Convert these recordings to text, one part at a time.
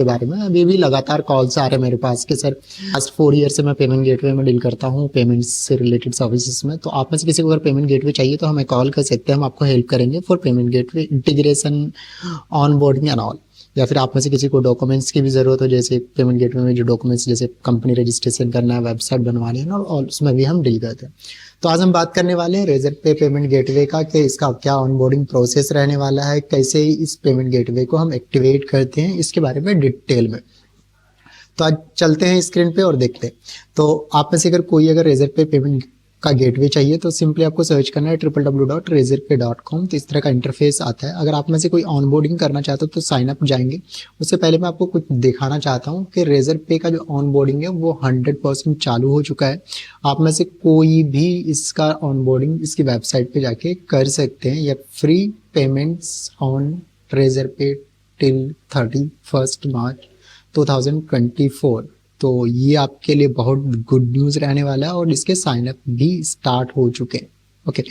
के बारे में अभी भी लगातार कॉल्स आ रहे हैं मेरे पास कि सर लास्ट 4 ईयर से मैं पेमेंट गेटवे में डील करता हूँ पेमेंट्स से रिलेटेड सर्विसेज में। तो आप में से किसी को अगर पेमेंट गेटवे चाहिए तो हमें कॉल कर सकते हैं, हम आपको हेल्प करेंगे for payment gateway integration, on boarding and all. या फिर आप में से किसी को डॉक्यूमेंट्स की भी जरूरत हो, जैसे पेमेंट गेटवे में जो डॉक्यूमेंट्स जैसे कंपनी रजिस्ट्रेशन करना है, वेबसाइट बनवानी है और उसमें भी हम डील करते हैं। तो आज हम बात करने वाले हैं रेजर पे पेमेंट गेटवे का कि इसका क्या ऑनबोर्डिंग प्रोसेस रहने वाला है, कैसे इस पेमेंट गेटवे को हम एक्टिवेट करते हैं, इसके बारे में डिटेल में। तो आज चलते हैं स्क्रीन पे और देखते हैं। तो आप में से अगर कोई अगर रेजर पे पेमेंट का गेटवे चाहिए तो सिंपली आपको सर्च करना है www.razorpay.com। तो इस तरह का इंटरफेस आता है। अगर आप में से कोई ऑनबोर्डिंग करना चाहते हो तो साइन अप जाएंगे। उससे पहले मैं आपको कुछ दिखाना चाहता हूँ कि रेजर पे का जो ऑनबोर्डिंग है वो 100% चालू हो चुका है। आप में से कोई भी इसका ऑनबोर्डिंग इसकी वेबसाइट पे जाके कर सकते हैं। या फ्री पेमेंट्स ऑन रेजर पे टिल 31 मार्च 2024। तो ये आपके लिए बहुत गुड न्यूज़ रहने वाला है और इसके साइन अप भी स्टार्ट हो चुके हैं। ओके,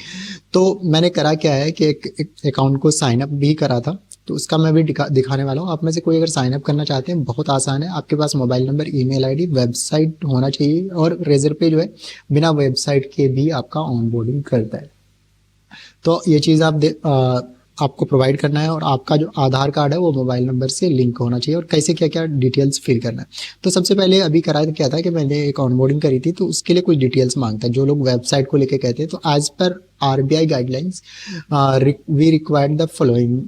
तो मैंने करा क्या है कि एक अकाउंट को साइन अप भी करा था, तो उसका मैं भी दिखाने वाला हूँ। आप में से कोई अगर साइन अप करना चाहते हैं बहुत आसान है। आपके पास mobile number, email ID, website होना चाहिए और रेजर पे जो है बिना वेबसाइट के भी आपका ऑनबोर्डिंग करता है। तो ये चीज़ आपको प्रोवाइड करना है और आपका जो आधार कार्ड है वो मोबाइल नंबर से लिंक होना चाहिए और कैसे क्या क्या डिटेल्स फिल करना है। तो सबसे पहले अभी करा क्या था कि मैंने एक ऑनबोर्डिंग करी थी, तो उसके लिए कुछ डिटेल्स मांगता है। जो लोग वेबसाइट को लेके कहते हैं तो एज पर RBI guidelines we required the following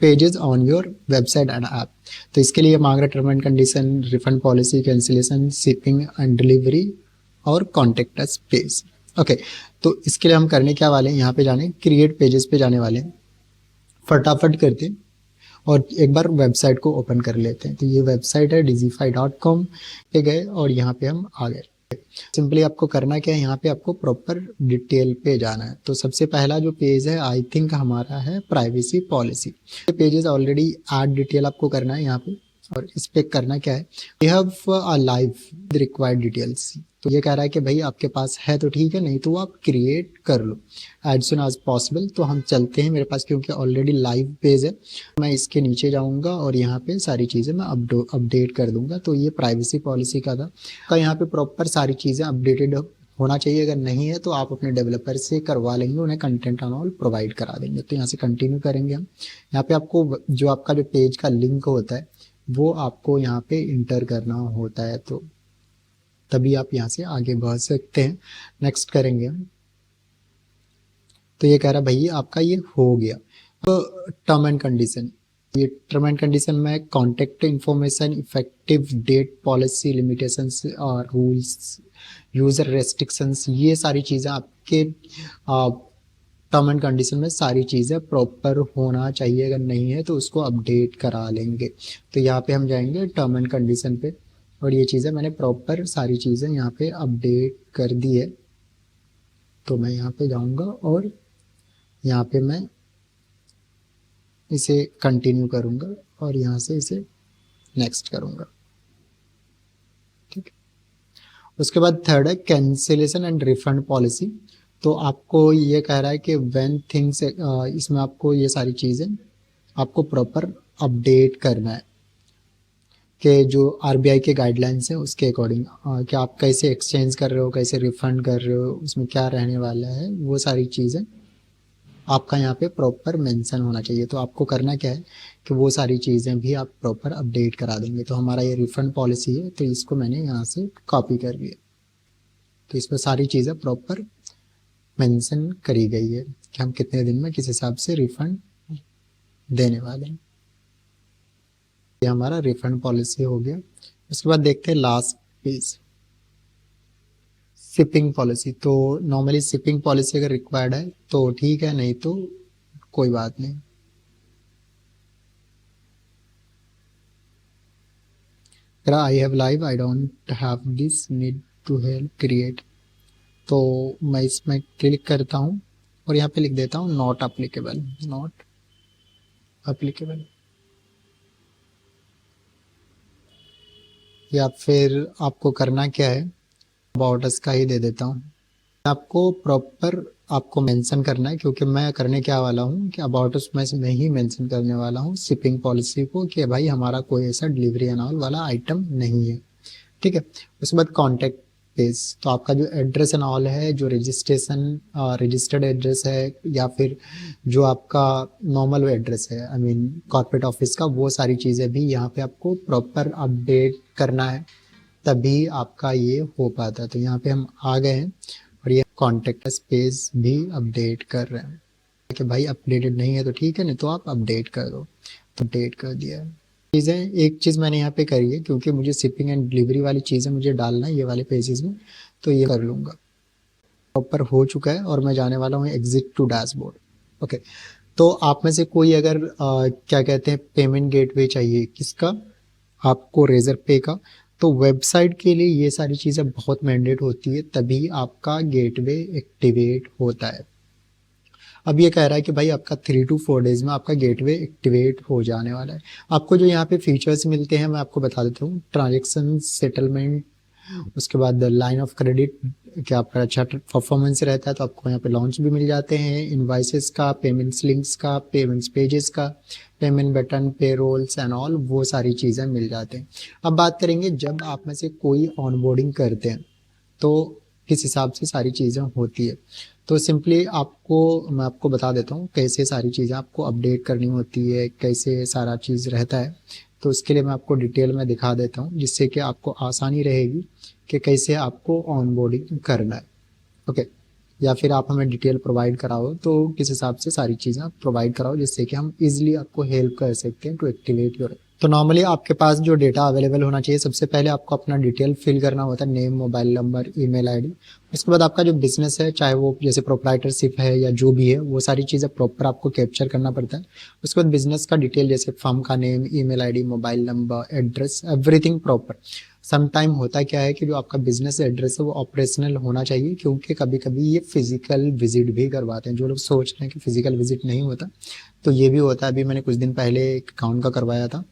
pages on your website and app. तो इसके लिए मांग रहा है term and condition, refund policy, cancellation, shipping and delivery और कॉन्टेक्ट अस पेज। ओके, तो इसके लिए हम करने क्या वाले हैं, यहाँ पे जाने क्रिएट पेजेस पे जाने वाले हैं, फटाफट करते हैं और एक बार वेबसाइट को ओपन कर लेते हैं। तो ये वेबसाइट है digify.com पे गए और यहाँ पे हम आ गए। सिंपली आपको करना क्या है, यहाँ पे आपको प्रॉपर डिटेल पे जाना है। तो सबसे पहला जो पेज है आई थिंक हमारा है प्राइवेसी पॉलिसी। ये पेजेस ऑलरेडी ऐड डिटेल आपको करना है यहाँ पे और इस पे करना क्या है, we have a live required details. तो ये कह रहा है कि भाई आपके पास है तो ठीक है, नहीं तो आप क्रिएट कर लो एज सुन एज पॉसिबल। तो हम चलते हैं, मेरे पास क्योंकि ऑलरेडी लाइव पेज है, मैं इसके नीचे जाऊंगा और यहाँ पे सारी चीज़ें मैं अपडेट कर दूंगा। तो ये प्राइवेसी पॉलिसी का था का यहाँ पे प्रॉपर सारी चीज़ें अपडेटेड होना चाहिए। अगर नहीं है तो आप अपने डेवलपर से करवा लेंगे, उन्हें कंटेंट एंड ऑल प्रोवाइड करा देंगे। तो यहाँ से कंटिन्यू करेंगे हम। यहाँ पे आपको जो आपका जो पेज का लिंक होता है वो आपको यहाँ पे इंटर करना होता है, तो तभी आप यहाँ से आगे बढ़ सकते हैं। नेक्स्ट करेंगे हम। तो ये कह रहा है भैया आपका ये हो गया। तो टर्म एंड कंडीशन, ये टर्म एंड कंडीशन में contact information, effective date, policy, limitations और रूल्स, यूजर रेस्ट्रिक्शंस, ये सारी चीज़ें आपके टर्म एंड कंडीशन में सारी चीज़ें प्रॉपर होना चाहिए। अगर नहीं है तो उसको अपडेट करा लेंगे। तो यहाँ पे हम जाएंगे टर्म एंड कंडीशन पे और ये चीज़ें मैंने प्रॉपर सारी चीज़ें यहाँ पे अपडेट कर दी है। तो मैं यहाँ पे जाऊँगा और यहाँ पे मैं इसे कंटिन्यू करूँगा और यहाँ से इसे नेक्स्ट करूँगा। ठीक है, उसके बाद थर्ड है कैंसिलेशन एंड रिफंड पॉलिसी। तो आपको ये कह रहा है कि व्हेन थिंग्स, इसमें आपको ये सारी चीज़ें आपको प्रॉपर अपडेट करना है कि जो आरबीआई के गाइडलाइंस हैं उसके अकॉर्डिंग कि आप कैसे एक्सचेंज कर रहे हो, कैसे रिफंड कर रहे हो, उसमें क्या रहने वाला है, वो सारी चीज़ें आपका यहाँ पे प्रॉपर मेंशन होना चाहिए। तो आपको करना क्या है कि वो सारी चीज़ें भी आप प्रॉपर अपडेट करा देंगे। तो हमारा ये रिफंड पॉलिसी है, तो इसको मैंने यहाँ से कॉपी कर लिया। तो इसमें सारी चीज़ें प्रॉपर मेंशन करी गई है कि हम कितने दिन में किस हिसाब से रिफंड देने वाले हैं। ये हमारा रिफंड पॉलिसी हो गया। उसके बाद देखते हैं लास्ट पेज, शिपिंग पॉलिसी। तो नॉर्मली शिपिंग पॉलिसी अगर रिक्वायर्ड है तो ठीक है, नहीं तो कोई बात नहीं। I have live, I don't have this, need to help create. तो मैं इसमें क्लिक करता हूँ और यहाँ पे लिख देता हूँ नॉट अप्लीकेबल, नॉट अप्लीकेबल। या फिर आपको करना क्या है, अबाउट अस का ही दे देता हूँ। आपको प्रॉपर आपको मेंशन करना है, क्योंकि मैं करने क्या वाला हूँ कि अबाउट अस में ही मेंशन करने वाला हूँ शिपिंग पॉलिसी को कि भाई हमारा कोई ऐसा डिलीवरी एंड ऑल वाला आइटम नहीं है। ठीक है। उसके बाद कॉन्टैक्ट पेज, तो आपका जो एड्रेस एंड ऑल है, जो रजिस्टर्ड एड्रेस है या फिर जो आपका नॉर्मल एड्रेस है, आई मीन कॉर्पोरेट ऑफिस का, वो सारी चीज़ें भी यहाँ पे आपको प्रॉपर अपडेट करना है, तभी आपका ये हो पाता है। तो यहाँ पे हम आ गए हैं और ये कॉन्टैक्ट पेज भी अपडेट कर रहे हैं कि भाई अपडेटेड नहीं है तो ठीक है, नहीं तो आप अपडेट कर दो। तो अपडेट कर दिया है। चीज़ें एक चीज़ मैंने यहाँ पे करी है, क्योंकि मुझे शिपिंग एंड डिलीवरी वाली चीज़ें मुझे डालना है ये वाले पेजेस में, तो ये कर लूँगा। प्रॉपर हो चुका है और मैं जाने वाला हूँ एग्जिट टू डैशबोर्ड। ओके। तो आप में से कोई अगर क्या कहते हैं पेमेंट गेटवे चाहिए, किसका, आपको रेजर पे का, तो वेबसाइट के लिए ये सारी चीज़ें बहुत मैंडेट होती है, तभी आपका गेटवे एक्टिवेट होता है। अब ये कह रहा है कि भाई आपका 3 to 4 डेज में आपका गेटवे एक्टिवेट हो जाने वाला है। आपको जो यहाँ पे फीचर्स मिलते हैं मैं आपको बता देता हूँ। ट्रांजेक्शन सेटलमेंट, उसके बाद लाइन ऑफ क्रेडिट, क्या आपका अच्छा परफॉर्मेंस रहता है तो आपको यहाँ पे लॉन्च भी मिल जाते हैं, इनवाइसेस का, पेमेंट्स लिंक्स का, पेमेंट्स पेजेस का, पेमेंट बटन, पे रोल्स एंड ऑल, वो सारी चीज़ें मिल जाते हैं। अब बात करेंगे जब आप में से कोई ऑनबोर्डिंग करते हैं तो किस हिसाब से सारी चीज़ें होती है। तो सिंपली मैं आपको बता देता हूँ कैसे सारी चीज़ें आपको अपडेट करनी होती है, कैसे सारा चीज़ रहता है। तो उसके लिए मैं आपको डिटेल में दिखा देता हूँ, जिससे कि आपको आसानी रहेगी कि कैसे आपको ऑनबोर्डिंग करना है। ओके। या फिर आप हमें डिटेल प्रोवाइड कराओ तो किस हिसाब से सारी चीज़ें आप प्रोवाइड कराओ, जिससे कि हम इजीली आपको हेल्प कर सकते हैं टू एक्टिवेट योर। तो नॉर्मली आपके पास जो डेटा अवेलेबल होना चाहिए, सबसे पहले आपको अपना डिटेल फिल करना होता है, name, mobile number, email ID. उसके बाद आपका जो बिजनेस है, चाहे वो जैसे प्रोप्राइटरशिप है या जो भी है, वो सारी चीज़ें प्रॉपर आपको कैप्चर करना पड़ता है। उसके बाद बिजनेस का डिटेल जैसे फर्म का name, email ID, mobile number, address, everything proper. Some time होता क्या है कि जो आपका बिजनेस एड्रेस है वो ऑपरेशनल होना चाहिए, क्योंकि कभी कभी ये फिजिकल विजिट भी करवाते हैं। जो लोग सोच रहे हैं कि फिजिकल विजिट नहीं होता, तो ये भी होता है। अभी मैंने कुछ दिन पहले एक अकाउंट का करवाया था,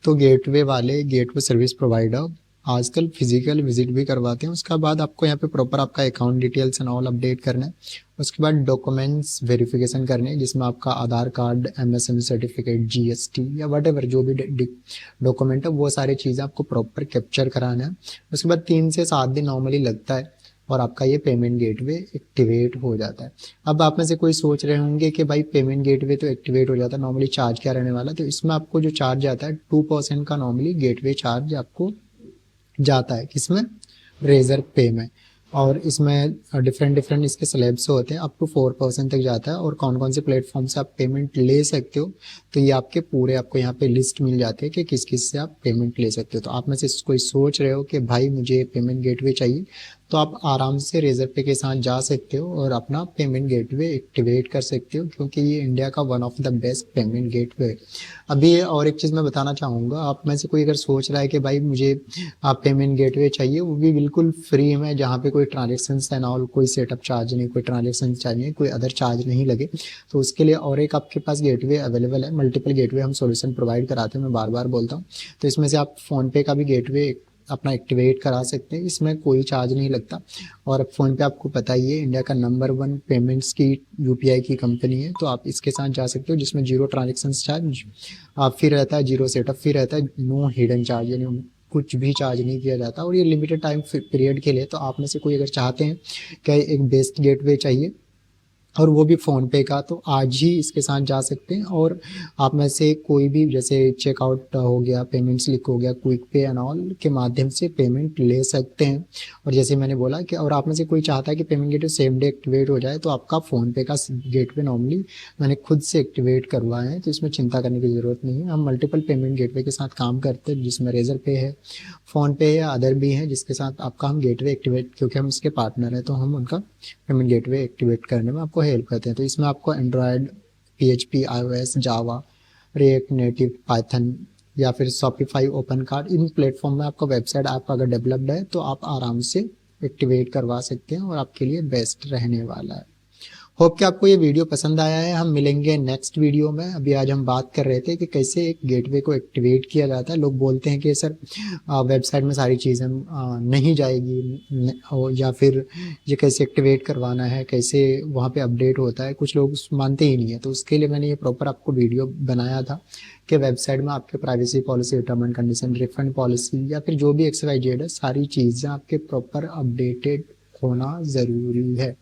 तो गेटवे सर्विस प्रोवाइडर आजकल फिजिकल विजिट भी करवाते हैं। उसके बाद आपको यहाँ पे प्रॉपर आपका account details and all update करना है। उसके बाद डॉक्यूमेंट्स वेरिफिकेशन करने हैं, जिसमें आपका आधार कार्ड, एमएसएमई सर्टिफिकेट, जीएसटी या वट जो भी डॉक्यूमेंट है, वो सारी चीज़ें आपको प्रॉपर कैप्चर कराना है। उसके बाद 3 से 7 दिन नॉर्मली लगता है और आपका ये पेमेंट गेटवे एक्टिवेट हो जाता है। अब आप में से कोई सोच रहे होंगे कि भाई पेमेंट गेटवे तो एक्टिवेट हो जाता है, नॉर्मली चार्ज क्या रहने वाला है। तो इसमें आपको जो चार्ज आता है 2% का नॉर्मली गेटवे चार्ज आपको जाता है। किसमें? रेजर पे में। और इसमें डिफरेंट डिफरेंट इसके स्लैब्स होते हैं, अप टू 4% तक जाता है। और कौन कौन से प्लेटफॉर्म से आप पेमेंट ले सकते हो, तो ये आपके पूरे आपको यहाँ पे लिस्ट मिल जाती है कि किस किस से आप पेमेंट ले सकते हो। तो आप में से कोई सोच रहे हो कि भाई मुझे पेमेंट गेटवे चाहिए, तो आप आराम से रेजर पे के साथ जा सकते हो और अपना पेमेंट गेटवे एक्टिवेट कर सकते हो, क्योंकि ये इंडिया का one of the best payment gateway है। अभी और एक चीज़ मैं बताना चाहूँगा, आप में से कोई अगर सोच रहा है कि भाई मुझे आप पेमेंट गेटवे चाहिए, वो भी बिल्कुल फ्री में, जहाँ पे कोई ट्रांजेक्शन एंड ऑल, कोई सेटअप चार्ज नहीं, कोई ट्रांजेक्शन चार्ज नहीं, कोई अदर चार्ज नहीं लगे। तो उसके लिए और एक आपके पास गेटवे अवेलेबल है, मल्टीपल गेटवे हम सॉल्यूशन प्रोवाइड कराते हैं, मैं बार बार बोलता हूँ। तो इसमें से आप फ़ोनपे का भी गेटवे अपना एक्टिवेट करा सकते हैं, इसमें कोई चार्ज नहीं लगता। और फ़ोन पे आपको पता ही है इंडिया का नंबर 1 पेमेंट्स की यूपीआई की कंपनी है, तो आप इसके साथ जा सकते हो, जिसमें 0 ट्रांजेक्शन चार्ज आप फिर रहता है, 0 सेटअप फिर रहता है, नो हिडन चार्ज, यानी कुछ भी चार्ज नहीं किया जाता। और ये लिमिटेड टाइम पीरियड के लिए। तो आप में से कोई अगर चाहते हैं कि एक बेस्ट गेटवे चाहिए और वो भी फ़ोनपे का, तो आज ही इसके साथ जा सकते हैं। और आप में से कोई भी जैसे चेकआउट हो गया, पेमेंट स्लिप हो गया, क्विक पे एंड ऑल के माध्यम से पेमेंट ले सकते हैं। और जैसे मैंने बोला कि और आप में से कोई चाहता है कि payment gateway same day activate हो जाए, तो आपका फ़ोनपे का गेटवे नॉर्मली मैंने खुद से एक्टिवेट करवाए हैं, तो इसमें चिंता करने की ज़रूरत नहीं है। हम मल्टीपल पेमेंट गेटवे के साथ काम करते हैं, जिसमें रेजर पे है, फ़ोनपे है, अदर भी है, जिसके साथ आपका हम गेटवे एक्टिवेट, क्योंकि हम इसके पार्टनर हैं, तो हम उनका पेमेंट गेटवे एक्टिवेट करने में आपको हेल्प करते हैं। तो इसमें आपको एंड्रॉयड, PHP, iOS, जावा, रिएक्ट नेटिव, पाइथन या फिर शॉपिफाई, ओपन कार्ड, इन प्लेटफॉर्म में आपका वेबसाइट ऐप अगर डेवलप्ड है तो आप आराम से एक्टिवेट करवा सकते हैं और आपके लिए बेस्ट रहने वाला है। होप कि आपको ये वीडियो पसंद आया है। हम मिलेंगे नेक्स्ट वीडियो में। अभी आज हम बात कर रहे थे कि कैसे एक गेटवे को एक्टिवेट किया जाता है। लोग बोलते हैं कि सर वेबसाइट में सारी चीज़ें नहीं जाएगी या फिर ये कैसे एक्टिवेट करवाना है, कैसे वहाँ पे अपडेट होता है, कुछ लोग मानते ही नहीं है। तो उसके लिए मैंने ये प्रॉपर आपको वीडियो बनाया था कि वेबसाइट में आपके privacy policy, term and condition, refund policy या फिर जो भी XYZ है, सारी चीज़ें आपके प्रॉपर अपडेटेड होना ज़रूरी है।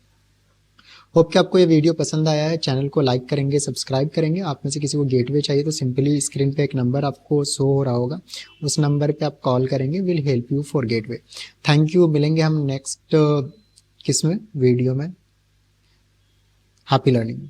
होप कि आपको ये वीडियो पसंद आया है। चैनल को लाइक करेंगे, सब्सक्राइब करेंगे। आप में से किसी को गेटवे चाहिए तो सिंपली स्क्रीन पे एक नंबर आपको शो हो रहा होगा, उस नंबर पे आप कॉल करेंगे, will help you for gateway. Thank you. मिलेंगे हम नेक्स्ट किस में वीडियो में। Happy learning.